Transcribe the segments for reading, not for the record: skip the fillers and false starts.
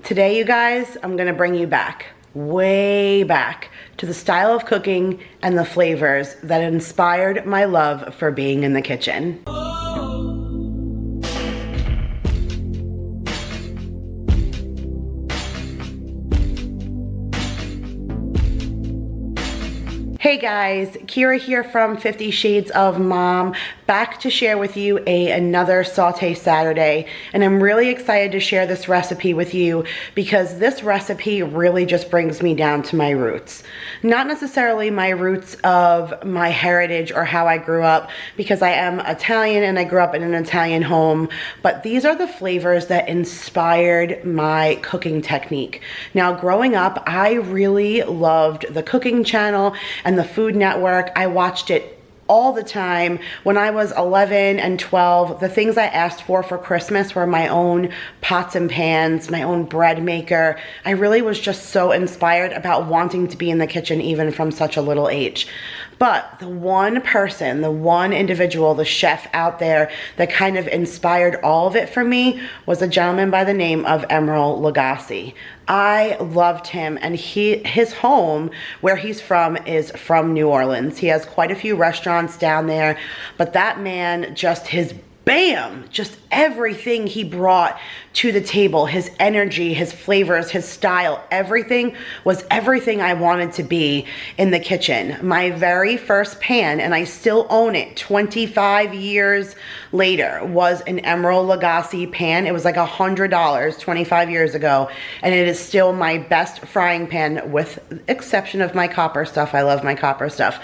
Today, you guys, I'm gonna bring you back, way back, to the style of cooking and the flavors that inspired my love for being in the kitchen. Hey guys, Kira here from 50 Shades of Mom, back to share with you another Saute Saturday. And I'm really excited to share this recipe with you because this recipe really just brings me down to my roots. Not necessarily my roots of my heritage or how I grew up, because I am Italian and I grew up in an Italian home, but these are the flavors that inspired my cooking technique. Now, growing up, I really loved the cooking channel and the Food Network. I watched it all the time. When I was 11 and 12, the things I asked for Christmas were my own pots and pans, my own bread maker. I really was just so inspired about wanting to be in the kitchen even from such a little age. But the one person, the one individual, the chef out there that kind of inspired all of it for me was a gentleman by the name of Emeril Lagasse. I loved him, and his home, where he's from, is from New Orleans. He has quite a few restaurants down there, but that man, just his bam, just everything he brought to the table, his energy, his flavors, his style, everything was everything I wanted to be in the kitchen. My very first pan, and I still own it 25 years later, was an Emeril Lagasse pan. It was like $100 25 years ago, and it is still my best frying pan with exception of my copper stuff. I love my copper stuff.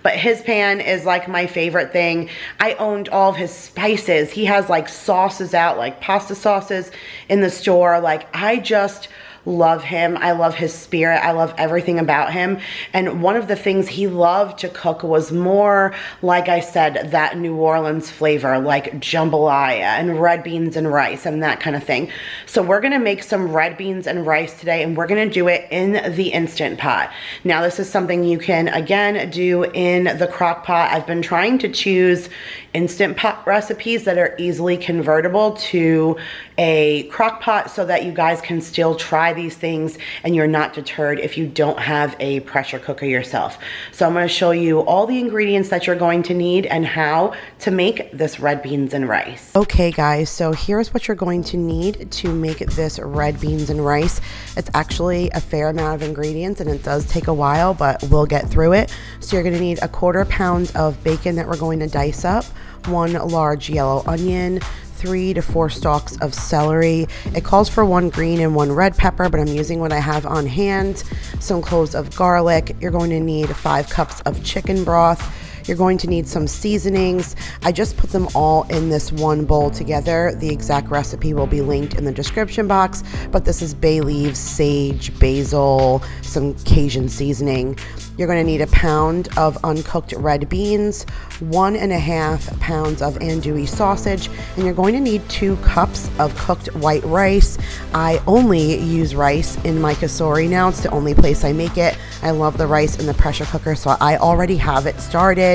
But his pan is like my favorite thing. I owned all of his spices. He has like sauces out, like pasta sauces in the store. Like, I just love him. I love his spirit. I love everything about him. And one of the things he loved to cook was more, like I said, that New Orleans flavor, like jambalaya and red beans and rice and that kind of thing. So we're gonna make some red beans and rice today, and we're gonna do it in the Instant Pot. Now, this is something you can, again, do in the crock pot. I've been trying to choose Instant Pot recipes that are easily convertible to a crock pot so that you guys can still try these things and you're not deterred if you don't have a pressure cooker yourself. So I'm going to show you all the ingredients that you're going to need and how to make this red beans and rice. Okay guys, so here's what you're going to need to make this red beans and rice. It's actually a fair amount of ingredients and it does take a while, but we'll get through it. So you're going to need 1/4 pound of bacon that we're going to dice up, 1 large yellow onion, 3 to 4 stalks of celery. It calls for 1 green and 1 red pepper, but I'm using what I have on hand. Some cloves of garlic. You're going to need 5 cups of chicken broth. You're going to need some seasonings. I just put them all in this one bowl together. The exact recipe will be linked in the description box, but this is bay leaves, sage, basil, some Cajun seasoning. You're going to need 1 pound of uncooked red beans, 1.5 pounds of andouille sausage, and you're going to need 2 cups of cooked white rice. I only use rice in my cassoulet now. It's the only place I make it. I love the rice in the pressure cooker, so I already have it started.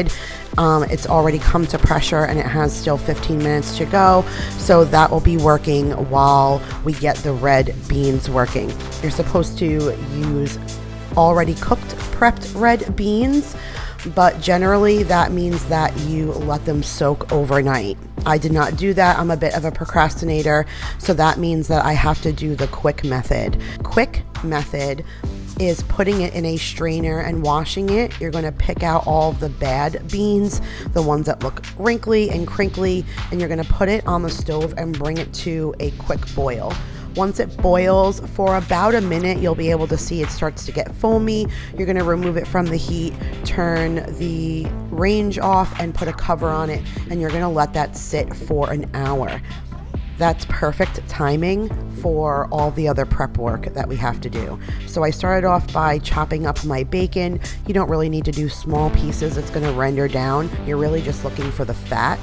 It's already come to pressure and it has still 15 minutes to go, so that will be working while we get the red beans working. You're supposed to use already cooked, prepped red beans, but generally that means that you let them soak overnight. I did not do that. I'm a bit of a procrastinator, so that means that I have to do the quick method. Quick method is putting it in a strainer and washing it. You're going to pick out all of the bad beans, the ones that look wrinkly and crinkly, and you're going to put it on the stove and bring it to a quick boil. Once it boils for about a minute, you'll be able to see it starts to get foamy. You're going to remove it from the heat, turn the range off, and put a cover on it, and you're going to let that sit for an hour. That's perfect timing for all the other prep work that we have to do. So I started off by chopping up my bacon. You don't really need to do small pieces. It's going to render down. You're really just looking for the fat.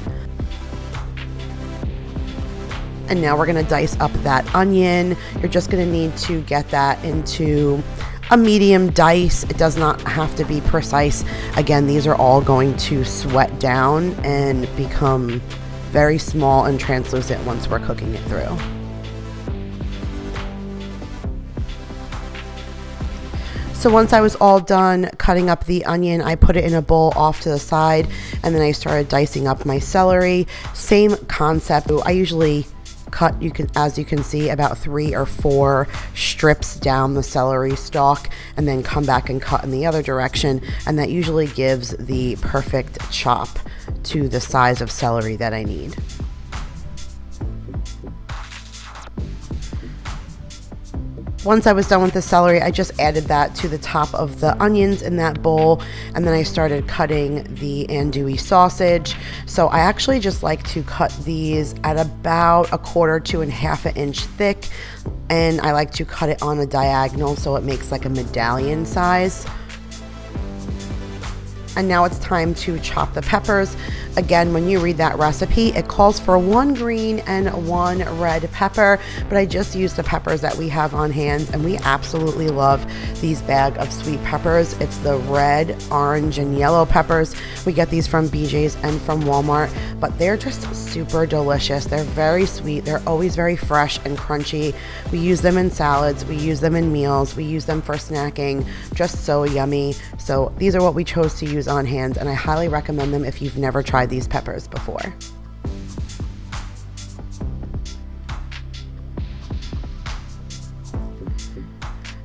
And now we're going to dice up that onion. You're just going to need to get that into a medium dice. It does not have to be precise. Again, these are all going to sweat down and become very small and translucent once we're cooking it through. So once I was all done cutting up the onion, I put it in a bowl off to the side, and then I started dicing up my celery. Same concept. I usually cut, as you can see, about 3 or 4 strips down the celery stalk, and then come back and cut in the other direction, and that usually gives the perfect chop to the size of celery that I need. Once I was done with the celery, I just added that to the top of the onions in that bowl, and then I started cutting the andouille sausage. So I actually just like to cut these at about 1/4 to 1/2 inch thick, and I like to cut it on a diagonal so it makes like a medallion size. And now it's time to chop the peppers. Again, when you read that recipe, it calls for 1 green and 1 red pepper, but I just use the peppers that we have on hand, and we absolutely love these bag of sweet peppers. It's the red, orange, and yellow peppers. We get these from BJ's and from Walmart, but they're just super delicious. They're very sweet. They're always very fresh and crunchy. We use them in salads. We use them in meals. We use them for snacking. Just so yummy. So these are what we chose to use on hand, and I highly recommend them if you've never tried these peppers before.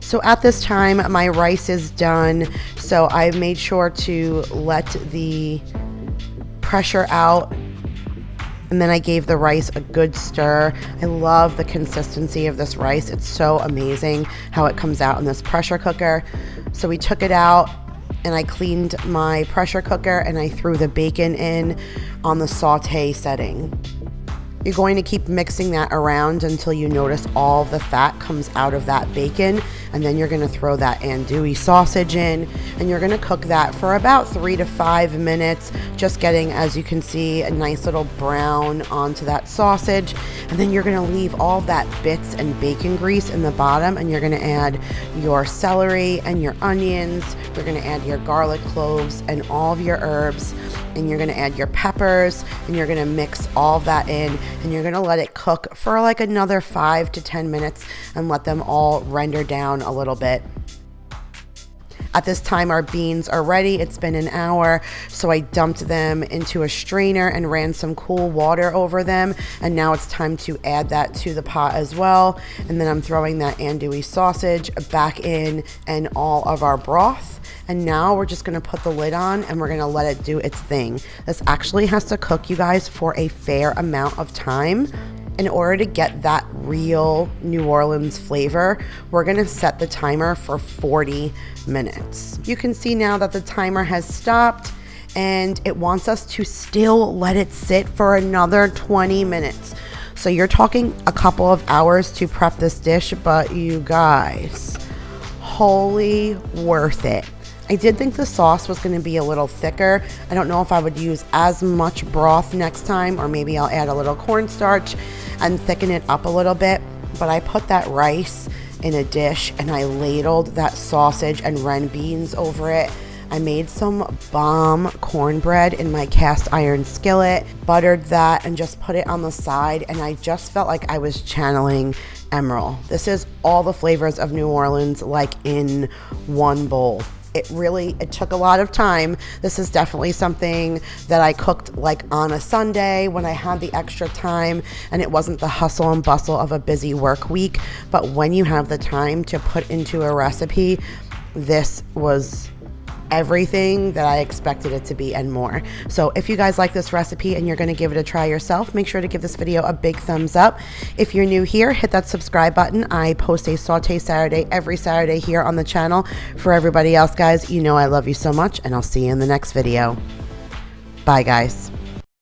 So at this time, my rice is done. So I made sure to let the pressure out, and then I gave the rice a good stir. I love the consistency of this rice. It's so amazing how it comes out in this pressure cooker. So we took it out, and I cleaned my pressure cooker, and I threw the bacon in on the saute setting. You're going to keep mixing that around until you notice all the fat comes out of that bacon, and then you're going to throw that andouille sausage in, and you're going to cook that for about 3 to 5 minutes, just getting, as you can see, a nice little brown onto that sausage. And then you're going to leave all that bits and bacon grease in the bottom, and you're going to add your celery and your onions. You're going to add your garlic cloves and all of your herbs, and you're going to add your peppers, and you're going to mix all of that in, and you're going to let it cook for like another 5 to 10 minutes and let them all render down a little bit. At this time, our beans are ready. It's been an hour, so I dumped them into a strainer and ran some cool water over them, and now it's time to add that to the pot as well. And then I'm throwing that andouille sausage back in and all of our broth. And now we're just gonna put the lid on, and we're gonna let it do its thing. This actually has to cook, you guys, for a fair amount of time. In order to get that real New Orleans flavor, we're gonna set the timer for 40 minutes. You can see now that the timer has stopped, and it wants us to still let it sit for another 20 minutes. So you're talking a couple of hours to prep this dish, but you guys, wholly worth it. I did think the sauce was going to be a little thicker. I don't know if I would use as much broth next time, or maybe I'll add a little cornstarch and thicken it up a little bit. But I put that rice in a dish, and I ladled that sausage and red beans over it. I made some bomb cornbread in my cast iron skillet, buttered that, and just put it on the side, and I just felt like I was channeling Emerald. This is all the flavors of New Orleans, like in one bowl. It took a lot of time. This is definitely something that I cooked like on a Sunday when I had the extra time and it wasn't the hustle and bustle of a busy work week. But when you have the time to put into a recipe, this was everything that I expected it to be and more. So if you guys like this recipe and you're going to give it a try yourself, make sure to give this video a big thumbs up. If you're new here, hit that subscribe button. I post a Saute Saturday every Saturday here on the channel. For everybody else, guys, you know I love you so much, and I'll see you in the next video. Bye, guys.